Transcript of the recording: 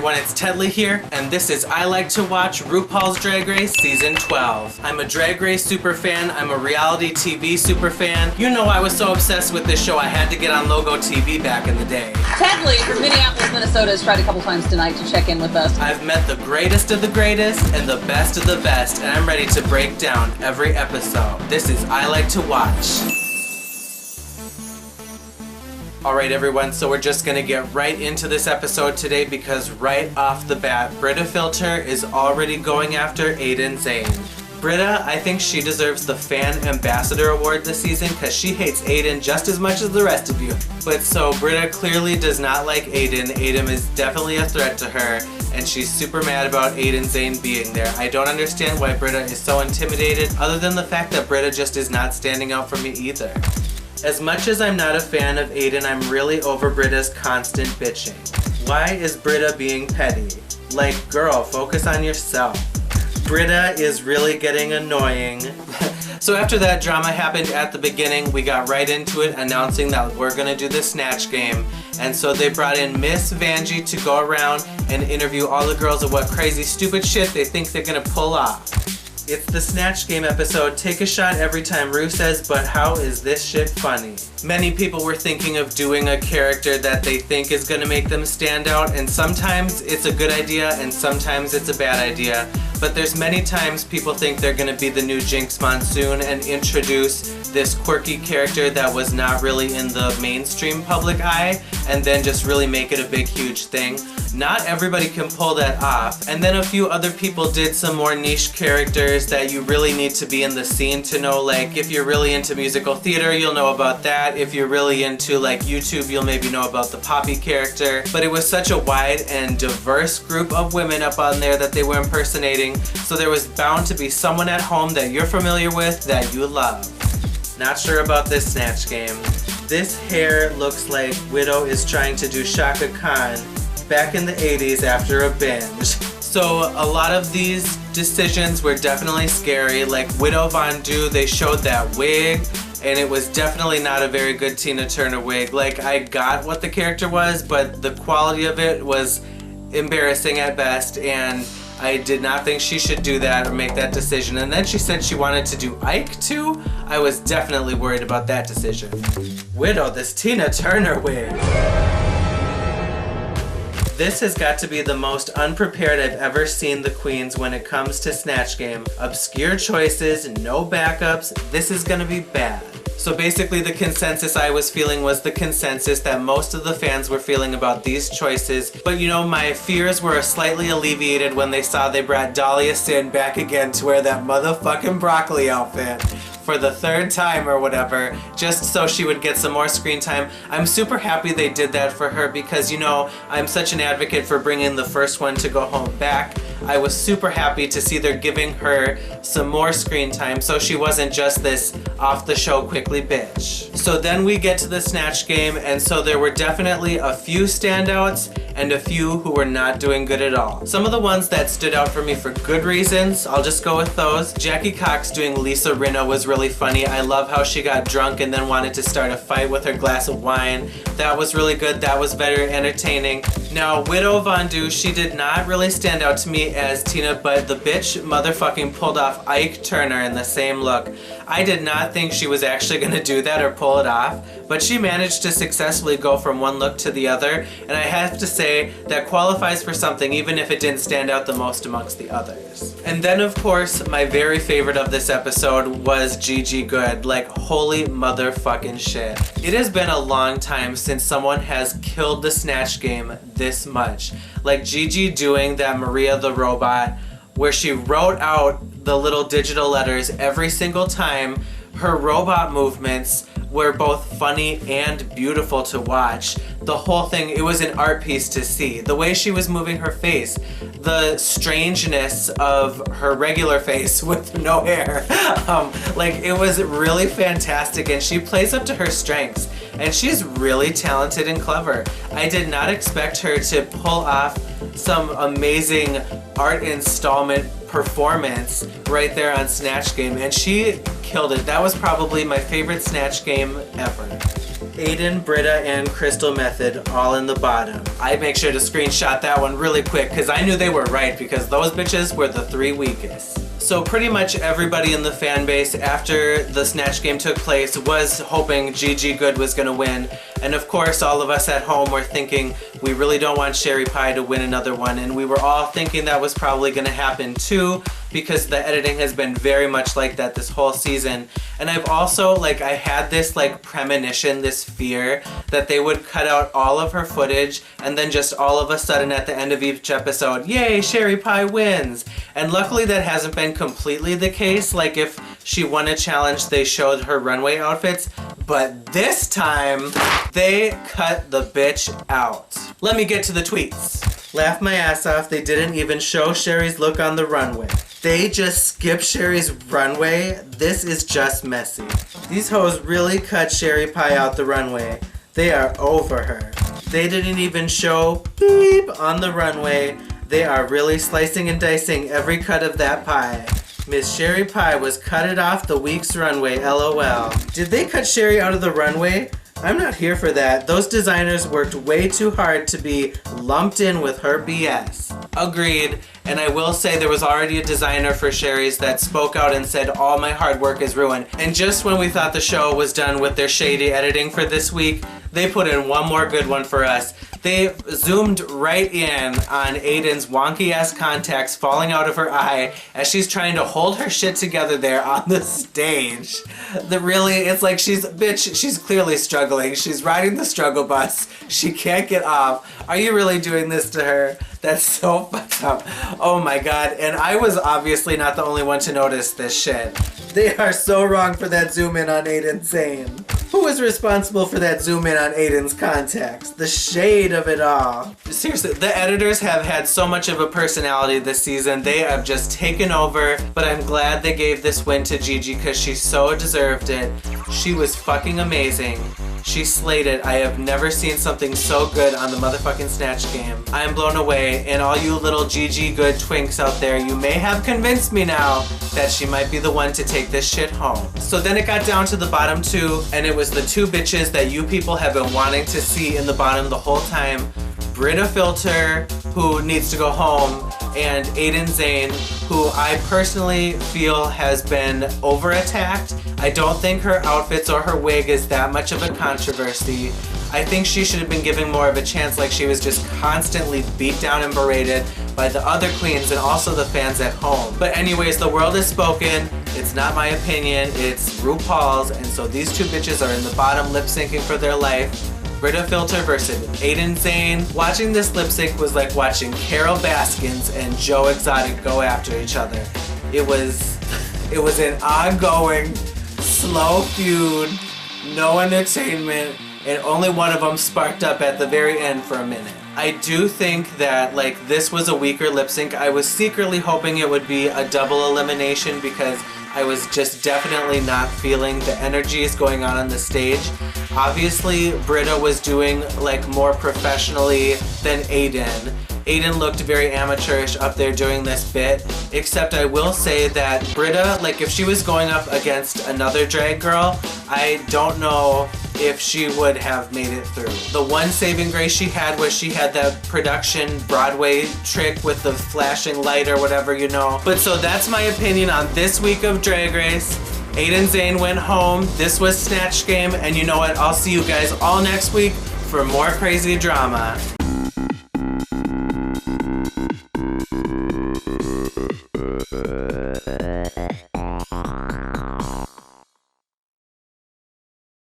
everyone, it's Tedley here, and this is I Like to Watch RuPaul's Drag Race Season 12. I'm a Drag Race superfan, I'm a reality TV superfan. You know I was so obsessed with this show I had to get on Logo TV back in the day. Tedley from Minneapolis, Minnesota has tried a couple times tonight to check in with us. I've met the greatest of the greatest and the best of the best, and I'm ready to break down every episode. This is I Like to Watch. Alright everyone, so we're just gonna get right into this episode today because right off the bat, Brita Filter is already going after Aiden Zhane. Brita, I think she deserves the Fan Ambassador Award this season because she hates Aiden just as much as the rest of you. But so Brita clearly does not like Aiden. Aiden is definitely a threat to her and she's super mad about Aiden Zhane being there. I don't understand why Brita is so intimidated other than the fact that Brita just is not standing out for me either. As much as I'm not a fan of Aiden, I'm really over Brita's constant bitching. Why is Brita being petty? Like, girl, focus on yourself. Brita is really getting annoying. So after that drama happened at the beginning, we got right into it announcing that we're gonna do the Snatch game. And so they brought in Miss Vanjie to go around and interview all the girls of what crazy stupid shit they think they're gonna pull off. It's the Snatch Game episode. Take a shot every time Ru says, but how is this shit funny? Many people were thinking of doing a character that they think is gonna make them stand out, and sometimes it's a good idea and sometimes it's a bad idea. But there's many times people think they're gonna be the new Jinx Monsoon and introduce this quirky character that was not really in the mainstream public eye and then just really make it a big huge thing. Not everybody can pull that off. And then a few other people did some more niche characters that you really need to be in the scene to know. Like if you're really into musical theater, you'll know about that. If you're really into like YouTube, you'll maybe know about the Poppy character. But it was such a wide and diverse group of women up on there that they were impersonating. So there was bound to be someone at home that you're familiar with that you love. Not sure about this Snatch game. This hair looks like Widow is trying to do Shaka Khan back in the 80s after a binge. So a lot of these decisions were definitely scary. Like Widow Von Du, they showed that wig and it was definitely not a very good Tina Turner wig. Like I got what the character was, but the quality of it was embarrassing at best, and I did not think she should do that or make that decision. And then she said she wanted to do Ike too. I was definitely worried about that decision. Widow, this Tina Turner wig. This has got to be the most unprepared I've ever seen the queens when it comes to Snatch Game. Obscure choices, no backups, this is gonna be bad. So basically the consensus I was feeling was the consensus that most of the fans were feeling about these choices. But you know, my fears were slightly alleviated when they saw they brought Dahlia Sin back again to wear that motherfucking broccoli outfit for the third time or whatever, just so she would get some more screen time. I'm super happy they did that for her because, you know, I'm such an advocate for bringing the first one to go home back. I was super happy to see they're giving her some more screen time so she wasn't just this off the show quickly bitch. So then we get to the Snatch Game, and so there were definitely a few standouts and a few who were not doing good at all. Some of the ones that stood out for me for good reasons, I'll just go with those. Jackie Cox doing Lisa Rinna was really funny. I love how she got drunk and then wanted to start a fight with her glass of wine. That was really good. That was very entertaining. Now, Widow Von Du, she did not really stand out to me as Tina, but the bitch motherfucking pulled off Ike Turner in the same look. I did not think she was actually gonna do that or pull it off, but she managed to successfully go from one look to the other, and I have to say that qualifies for something even if it didn't stand out the most amongst the others. And then of course, my very favorite of this episode was Gigi Good. Like, holy motherfucking shit. It has been a long time since someone has killed the Snatch Game this much. Like Gigi doing that Maria the Robot, where she wrote out the little digital letters every single time. Her robot movements were both funny and beautiful to watch. The whole thing, it was an art piece to see. The way she was moving her face, the strangeness of her regular face with no hair. Like, it was really fantastic, and she plays up to her strengths. And she's really talented and clever. I did not expect her to pull off some amazing art installment performance right there on Snatch Game, and she killed it. That was probably my favorite Snatch Game ever. Aiden, Britta, and Crystal Method all in the bottom. I make sure to screenshot that one really quick because I knew they were right because those bitches were the 3 weakest. So pretty much everybody in the fan base after the Snatch game took place was hoping Gigi Good was gonna win. And of course all of us at home were thinking we really don't want Sherry Pie to win another one, and we were all thinking that was probably gonna happen too because the editing has been very much like that this whole season. And I've also, I had this premonition, this fear that they would cut out all of her footage and then just all of a sudden at the end of each episode, yay, Sherry Pie wins. And luckily that hasn't been completely the case. Like if she won a challenge, they showed her runway outfits, but this time they cut the bitch out. Let me get to the tweets. Laugh my ass off, they didn't even show Sherry's look on the runway. They just skipped Sherry's runway? This is just messy. These hoes really cut Sherry Pie out the runway. They are over her. They didn't even show beep on the runway. They are really slicing and dicing every cut of that pie. Miss Sherry Pie was cutted off the week's runway, LOL. Did they cut Sherry out of the runway? I'm not here for that. Those designers worked way too hard to be lumped in with her BS. Agreed, and I will say there was already a designer for Sherry's that spoke out and said all my hard work is ruined. And just when we thought the show was done with their shady editing for this week, they put in one more good one for us. They zoomed right in on Aiden's wonky-ass contacts falling out of her eye as she's trying to hold her shit together there on the stage. It's like she's clearly struggling. She's riding the struggle bus. She can't get off. Are you really doing this to her? That's so fucked up. Oh my god. And I was obviously not the only one to notice this shit. They are so wrong for that zoom in on Aiden Zhane. Who is responsible for that zoom in on Aiden's contacts? The shade of it all. Seriously, the editors have had so much of a personality this season. They have just taken over, but I'm glad they gave this win to Gigi because she so deserved it. She was fucking amazing. She slayed it. I have never seen something so good on the motherfucking Snatch game. I am blown away, and all you little Gigi Good twinks out there, you may have convinced me now that she might be the one to take this shit home. So then it got down to the bottom two, and it was the two bitches that you people have been wanting to see in the bottom the whole time. Britta Filter, who needs to go home, and Aiden Zhane, who I personally feel has been over-attacked. I don't think her outfits or her wig is that much of a controversy. I think she should have been given more of a chance, like she was just constantly beat down and berated by the other queens and also the fans at home. But anyways, the world has spoken. It's not my opinion, it's RuPaul's, and so these two bitches are in the bottom lip-syncing for their life. Britta Filter versus Aiden Zhane. Watching this lip sync was like watching Carol Baskins and Joe Exotic go after each other. It was an ongoing, slow feud, no entertainment, and only one of them sparked up at the very end for a minute. I do think that this was a weaker lip sync. I was secretly hoping it would be a double elimination because I was just definitely not feeling the energies going on the stage. Obviously, Britta was doing more professionally than Aiden. Aiden looked very amateurish up there doing this bit, except I will say that Britta, if she was going up against another drag girl, I don't know if she would have made it through. The one saving grace she had was she had that production Broadway trick with the flashing light or whatever, But so that's my opinion on this week of Drag Race. Aiden Zhane went home. This was Snatch Game, and you know what? I'll see you guys all next week for more crazy drama.